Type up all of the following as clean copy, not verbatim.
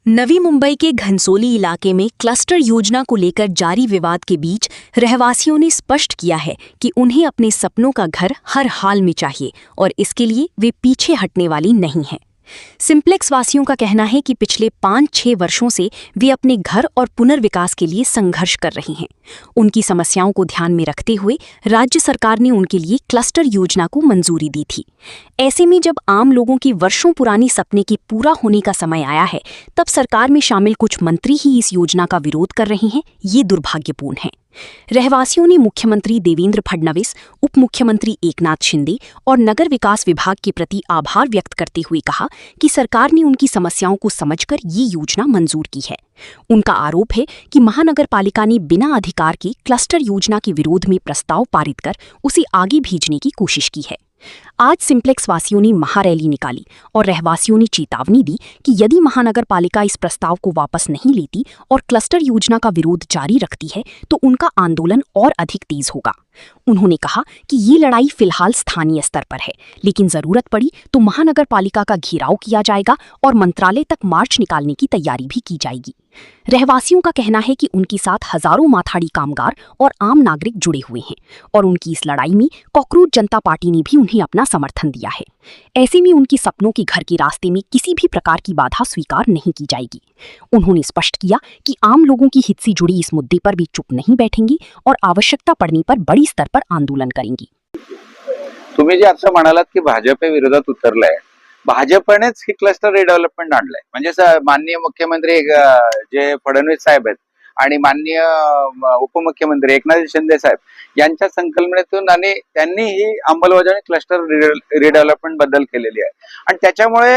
नवी मुंबई के घनसोली इलाके में क्लस्टर योजना को लेकर जारी विवाद के बीच रहवासियों ने स्पष्ट किया है कि उन्हें अपने सपनों का घर हर हाल में चाहिए और इसके लिए वे पीछे हटने वाली नहीं हैं। सिंप्लेक्स वासियों का कहना है कि पिछले 5-6 वर्षों से वे अपने घर और पुनर्विकास के लिए संघर्ष कर रही हैं। उनकी समस्याओं को ध्यान में रखते हुए राज्य सरकार ने उनके लिए क्लस्टर योजना को मंजूरी दी थी। ऐसे में जब आम लोगों की वर्षों पुरानी सपने के पूरा होने का समय आया है, तब सरकार में शामिल कुछ मंत्री ही इस योजना का विरोध कर रहे हैं। ये दुर्भाग्यपूर्ण है। रहवासियों ने मुख्यमंत्री देवेंद्र फडणवीस, उप मुख्यमंत्री एकनाथ शिंदे और नगर विकास विभाग के प्रति आभार व्यक्त करते हुए कहा कि सरकार ने उनकी समस्याओं को समझकर ये योजना मंजूर की है। उनका आरोप है कि महानगर पालिका ने बिना अधिकार के क्लस्टर योजना के विरोध में प्रस्ताव पारित कर उसे आगे भेजने की कोशिश की है। आज सिंप्लेक्स वासियों ने महारैली निकाली और रहवासियों ने चेतावनी दी कि यदि महानगर पालिका इस प्रस्ताव को वापस नहीं लेती और क्लस्टर योजना का विरोध जारी रखती है तो उनका आंदोलन और अधिक तेज होगा। उन्होंने कहा कि ये लड़ाई फिलहाल स्थानीय स्तर पर है, लेकिन जरूरत पड़ी तो महानगर पालिका का घेराव किया जाएगा और मंत्रालय तक मार्च निकालने की तैयारी भी की जाएगी। रहवासियों का कहना है कि उनके साथ हजारों माथाड़ी कामगार और आम नागरिक जुड़े हुए हैं और उनकी इस लड़ाई में कॉकरोच जनता पार्टी ने भी उन्हें अपना समर्थन दिया है। ऐसे में उनके सपनों के घर के रास्ते में किसी भी प्रकार की बाधा स्वीकार नहीं की जाएगी। उन्होंने स्पष्ट किया कि आम लोगों की हित से जुड़ी इस मुद्दे पर भी चुप नहीं बैठेंगी और आवश्यकता पड़ने पर बड़ी स्तर पर आंदोलन करेंगी। तुम्ही जे आता म्हणालात की भाजप विरोधात उतरलाय, भाजपनेच ही क्लस्टर रिडेव्हलपमेंट आणलंय। म्हणजे माननीय मुख्यमंत्री जे फडणवीस साहेब आहेत आणि माननीय उपमुख्यमंत्री एकनाथ शिंदे साहेब यांच्या संकल्पनेतून आणि त्यांनी ही अंमलबजावणी क्लस्टर रिडेव्हलपमेंट बद्दल केलेली आहे आणि त्याच्यामुळे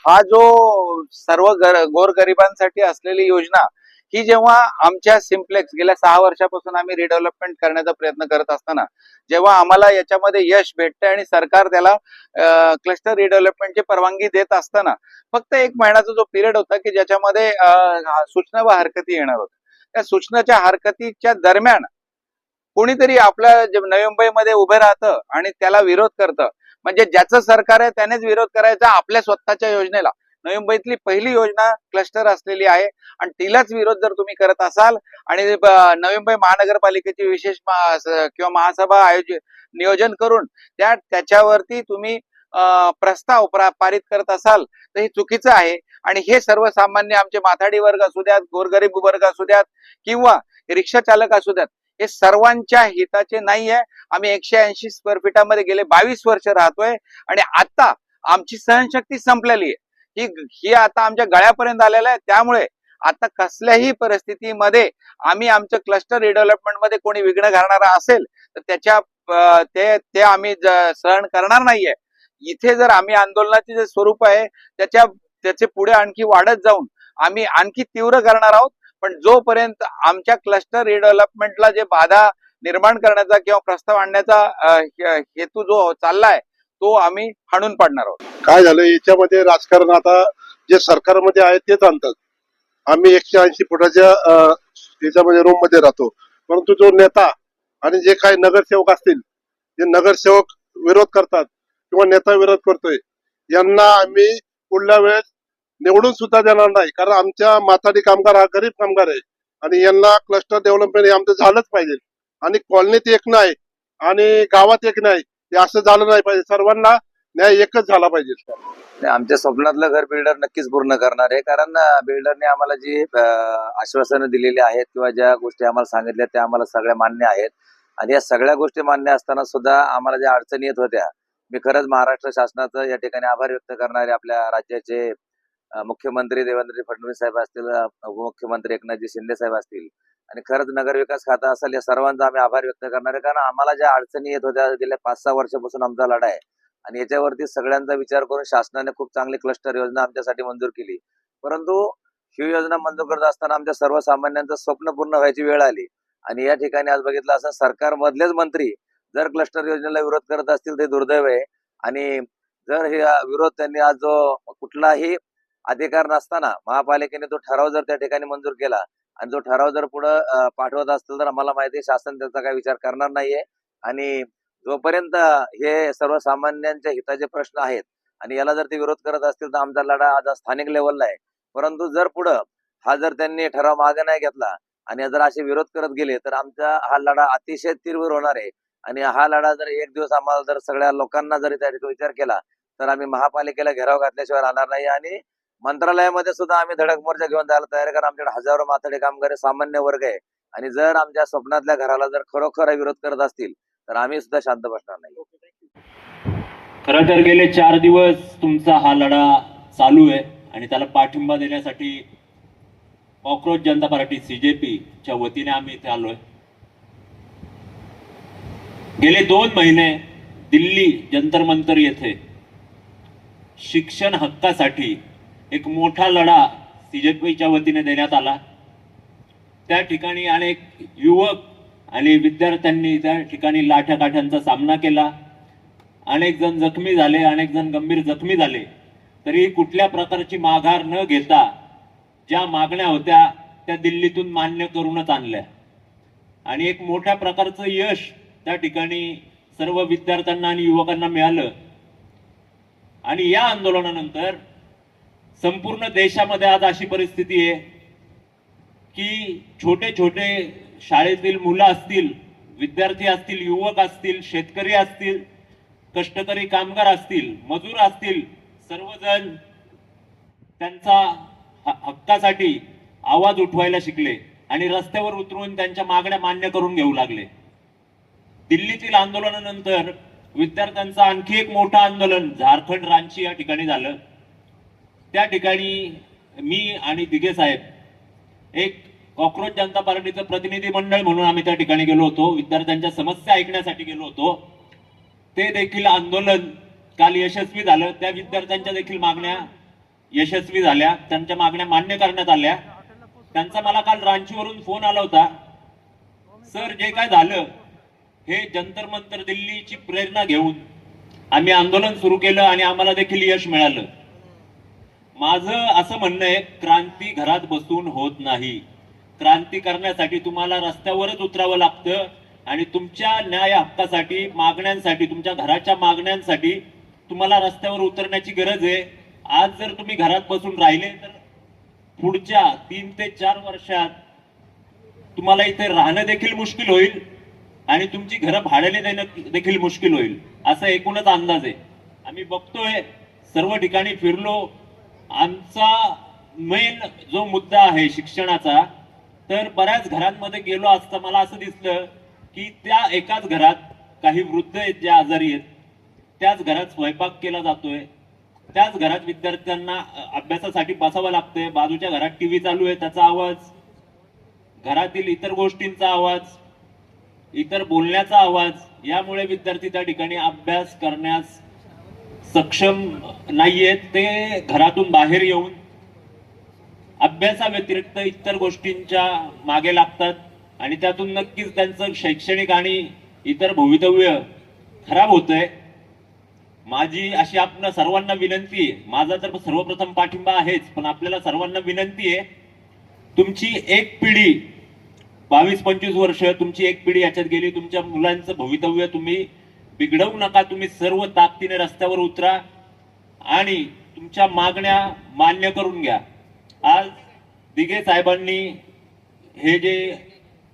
हा जो सर्व गोरगरिबांसाठी असलेली योजना ही जेव्हा आमच्या सिंप्लेक्स गेल्या 6 वर्षापासून आम्ही रिडेव्हलपमेंट करण्याचा प्रयत्न करत असताना जेव्हा आम्हाला याच्यामध्ये यश भेटतंय आणि सरकार त्याला क्लस्टर रिडेव्हलपमेंटची परवानगी देत असताना फक्त 1 महिन्याचा जो पिरियड होता की ज्याच्यामध्ये सूचना व हरकती येणार होत्या, त्या सूचनाच्या हरकतीच्या दरम्यान कोणीतरी आपल्या नवी मुंबईमध्ये उभे राहतं आणि त्याला विरोध करतं। म्हणजे ज्याचं सरकार आहे त्यानेच विरोध करायचा आपल्या स्वतःच्या योजनेला। नवी मुंबईतली पहिली योजना क्लस्टर असलेली आहे आणि तिलाच विरोध जर तुम्ही करत असाल आणि नवी मुंबई महानगरपालिकेची विशेष किंवा महासभा नियोजन करून त्याच्यावरती तुम्ही प्रस्ताव पारित करत असाल तर हे चुकीचं आहे आणि हे सर्वसामान्य आमचे माथाडी वर्ग असू द्यात, गोरगरीब वर्ग असू द्यात किंवा रिक्षा चालक असू द्यात, हे सर्वांच्या हिताचे नाहीये। आम्ही 180 स्क्वेअर फीटामध्ये गेले 22 वर्ष राहतोय आणि आता आमची सहनशक्ती संपलेली आहे। ही आता आमच्या गळ्यापर्यंत आलेलं आहे। त्यामुळे आता कसल्याही परिस्थितीमध्ये आम्ही आमच्या क्लस्टर रिडेव्हलपमेंट मध्ये कोणी विघ्न घालणारा असेल तर ते आम्ही सहन करणार नाहीये। इथे जर आम्ही आंदोलनाचे जे स्वरूप आहे त्याचे पुढे आणखी वाढत जाऊन आम्ही आणखी तीव्र करणार आहोत। पण जोपर्यंत आमच्या क्लस्टर रिडेव्हलपमेंटला जे बाधा निर्माण करण्याचा किंवा प्रस्ताव आणण्याचा हेतू जो चाललाय तो आम्ही हाणून पाडणार आहोत। काय झालं याच्यामध्ये राजकारण आता जे सरकारमध्ये आहे तेच आणतात। आम्ही 180 फुटाच्या याच्यामध्ये रूम मध्ये राहतो, परंतु जो नेता आणि जे काही नगरसेवक असतील, जे नगरसेवक विरोध करतात किंवा नेता विरोध करतोय, यांना आम्ही पुढल्या वेळेस निवडून सुद्धा देणार नाही। कारण आमच्या माथाडी कामगार हा गरीब कामगार आहे आणि यांना क्लस्टर डेव्हलपमेंट हे आमचं झालंच पाहिजे आणि कॉलनीत एक नाही आणि गावात एक नाही, हे असं झालं नाही पाहिजे। सर्वांना न्याय एकच झाला पाहिजे। आमच्या स्वप्नातलं घर बिल्डर नक्कीच पूर्ण करणार आहे, कारण बिल्डरने आम्हाला जी आश्वासनं दिलेली आहेत किंवा ज्या गोष्टी आम्हाला सांगितल्या त्या आम्हाला सगळ्या मान्य आहेत आणि या सगळ्या गोष्टी मान्य असताना सुद्धा आम्हाला ज्या अडचणी येत होत्या, मी खरंच महाराष्ट्र शासनाचं या ठिकाणी आभार व्यक्त करणारे आपल्या राज्याचे मुख्यमंत्री देवेंद्र फडणवीस साहेब असतील, उपमुख्यमंत्री एकनाथजी शिंदे साहेब असतील आणि खरंच नगर विकास खाता असेल, या सर्वांचा आम्ही आभार व्यक्त करणार आहे। कारण आम्हाला ज्या अडचणी येत होत्या गेल्या 5-6 वर्षापासून आमचा लढा आहे आणि याच्यावरती सगळ्यांचा विचार करून शासनाने खूप चांगली क्लस्टर योजना आमच्यासाठी मंजूर केली। परंतु ही योजना मंजूर करत असताना आमच्या सर्वसामान्यांचं स्वप्न पूर्ण व्हायची वेळ आली आणि या ठिकाणी आज बघितलं असं सरकारमधलेच मंत्री जर क्लस्टर योजनेला विरोध करत असतील ते दुर्दैव आहे आणि जर हे विरोध त्यांनी आज जो कुठलाही अधिकार नसताना महापालिकेने तो ठराव जर त्या ठिकाणी मंजूर केला आणि जो ठराव जर पुढे पाठवत असतील तर आम्हाला माहिती आहे शासन त्याचा काही विचार करणार नाहीये आणि जोपर्यंत हे सर्वसामान्यांच्या हिताचे प्रश्न आहेत आणि याला जर ते विरोध करत असतील तर आमचा लढा आज स्थानिक लेवलला आहे परंतु जर पुढं हा जर त्यांनी ठराव मागे नाही घेतला आणि जर असे विरोध करत गेले तर आमचा हा लढा अतिशय तीव्र होणार आहे. आणि हा लढा जर एक दिवस आम्हाला जर सगळ्या लोकांना जरी त्या विचार केला तर आम्ही महापालिकेला घेराव घातल्याशिवाय राहणार नाही. आणि मंत्रालयामध्ये सुद्धा आम्ही धडक मोर्चा घेऊन जायला तयार आहे, कारण आमच्याकडे हजारो माथाडी कामगार सामान्य वर्ग आहे. आणि जर आमच्या स्वप्नातल्या घराला जर खरोखर विरोध करत असतील तर आम्ही सुद्धा शांत बसणार नाही. खरं तर गेले 4 दिवस तुमचा हा लढा चालू आहे आणि त्याला पाठिंबा देण्यासाठी कॉक्रोच जनता पार्टी CJPच्या वतीने आम्ही इथे आलोय. गेले 2 महिने दिल्ली जंतर मंतर येथे शिक्षण हक्कासाठी एक मोठा लढा CJPच्या वतीने देण्यात आला. त्या ठिकाणी अनेक युवक आणि विद्यार्थ्यांनी त्या ठिकाणी लाठ्याकाठ्यांचा सामना केला. अनेक जण जखमी झाले, अनेक जण गंभीर जखमी झाले. तरी कुठल्या प्रकारची माघार न घेता ज्या मागण्या होत्या त्या दिल्लीतून मान्य करूनच आणल्या आणि एक मोठ्या प्रकारचं यश त्या ठिकाणी सर्व विद्यार्थ्यांना आणि युवकांना मिळालं. आणि या आंदोलनानंतर संपूर्ण देशामध्ये आज अशी परिस्थिती आहे की छोटे छोटे शाळेतील मुलं असतील, विद्यार्थी असतील, युवक असतील, शेतकरी असतील, कष्टकरी कामगार असतील, मजूर असतील, सर्वजण त्यांचा हक्कासाठी आवाज उठवायला शिकले आणि रस्त्यावर उतरून त्यांच्या मागण्या मान्य करून घेऊ लागले. दिल्लीतील आंदोलनानंतर विद्यार्थ्यांचं आणखी एक मोठं आंदोलन झारखंड रांची या ठिकाणी झालं. त्या ठिकाणी मी आणि दिघे साहेब एक कॉक्रोच जनता पार्टीचं प्रतिनिधी मंडळ म्हणून आम्ही त्या ठिकाणी गेलो होतो. विद्यार्थ्यांच्या समस्या ऐकण्यासाठी गेलो होतो. ते देखील आंदोलन काल यशस्वी झालं. त्या विद्यार्थ्यांच्या देखील मागण्या यशस्वी झाल्या, त्यांच्या मागण्या मान्य करण्यात आल्या. त्यांचा मला काल रांचीवरून फोन आला होता, सर जे काय झालं हे जंतर मंतर दिल्लीची प्रेरणा घेऊन आम्ही आंदोलन सुरू केलं आणि आम्हाला देखील यश मिळालं. माझं असं म्हणणं आहे, क्रांती घरात बसून होत नाही. क्रांती करण्यासाठी तुम्हाला रस्त्यावरच उतरावं लागतं आणि तुमच्या न्याय हक्कासाठी, मागण्यांसाठी, तुमच्या घराच्या मागण्यांसाठी तुम्हाला रस्त्यावर उतरण्याची गरज आहे. आज जर तुम्ही घरात बसून राहिले तर पुढच्या 3 ते 4 वर्षात तुम्हाला इथे राहणं देखील मुश्किल होईल आणि तुमची घरं भाड्याने देणं देखील मुश्किल होईल, असा एकूणच अंदाज आहे. आम्ही बघतोय, सर्व ठिकाणी फिरलो. आमचा मेन जो मुद्दा आहे शिक्षणाचा, तर बऱ्याच घरांमध्ये गेलो असता मला असं दिसलं की त्या एकाच घरात काही वृद्ध आहेत जे आजारी आहेत, त्याच घरात स्वयंपाक केला जातोय, त्याच घरात विद्यार्थ्यांना अभ्यासासाठी बसावं लागतंय. बाजूच्या घरात टीव्ही चालू आहे, त्याचा आवाज, घरातील इतर गोष्टींचा आवाज, इतर बोलण्याचा आवाज, यामुळे विद्यार्थी त्या ठिकाणी अभ्यास करण्यास सक्षम नाहीयेत. ते घरातून बाहेर येऊन अभ्यासाव्यतिरिक्त इतर गोष्टींच्या मागे लागतात आणि त्यातून नक्कीच त्यांचं शैक्षणिक आणि इतर भवितव्य खराब होतंय. माझी अशी आपल्या सर्वांना विनंती आहे, माझा तर सर्वप्रथम पाठिंबा आहेच, पण आपल्याला सर्वांना विनंती आहे, तुमची एक पिढी 22-25 वर्ष तुमची एक पिढी याच्यात गेली. तुमच्या मुलांचं भवितव्य तुम्ही बिघडवू नका. तुम्ही सर्व ताकदीने रस्त्यावर उतरा आणि तुमच्या मागण्या मान्य करून घ्या. आज दिघे साहेबांनी हे जे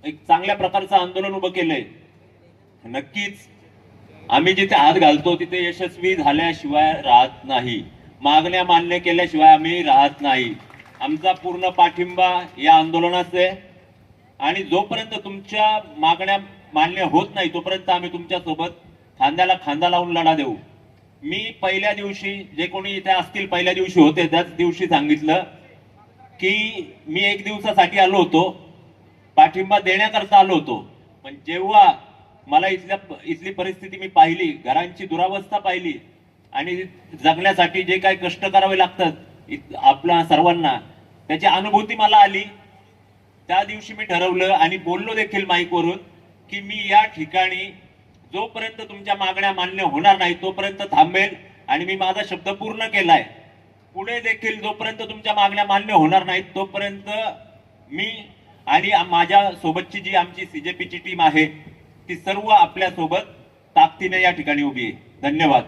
एक चांगल्या प्रकारचं आंदोलन उभं केलंय, नक्कीच आम्ही जिथे हात घालतो तिथे यशस्वी झाल्याशिवाय राहत नाही. मागण्या मान्य केल्याशिवाय आम्ही राहत नाही. आमचा पूर्ण पाठिंबा या आंदोलनात आहे आणि जोपर्यंत तुमच्या मागण्या मान्य होत नाही तोपर्यंत आम्ही तुमच्या सोबत खांद्याला खांदा लावून लढा देऊ. मी पहिल्या दिवशी, जे कोणी इथे असतील पहिल्या दिवशी होते, त्याच दिवशी सांगितलं की मी 1 दिवसासाठी आलो होतो, पाठिंबा देण्याकरता आलो होतो. पण जेव्हा मला इथली परिस्थिती मी पाहिली, घरांची दुरावस्था पाहिली आणि जगण्यासाठी जे काही कष्ट करावे लागतात आपल्या सर्वांना, त्याची अनुभूती मला आली. त्या दिवशी मी ठरवलं आणि बोललो देखील माईकवरून की मी या ठिकाणी जोपर्यंत तुमच्या मागण्या मान्य होणार नाही तोपर्यंत थांबेल आणि मी माझा शब्द पूर्ण केलाय. पुढे देखील जोपर्यंत तुमच्या मागण्या मान्य होणार नाहीत तोपर्यंत मी आणि माझ्या सोबतची जी आमची CJPची टीम आहे ती सर्व आपल्या सोबत ताकदीने या ठिकाणी उभी आहे. धन्यवाद.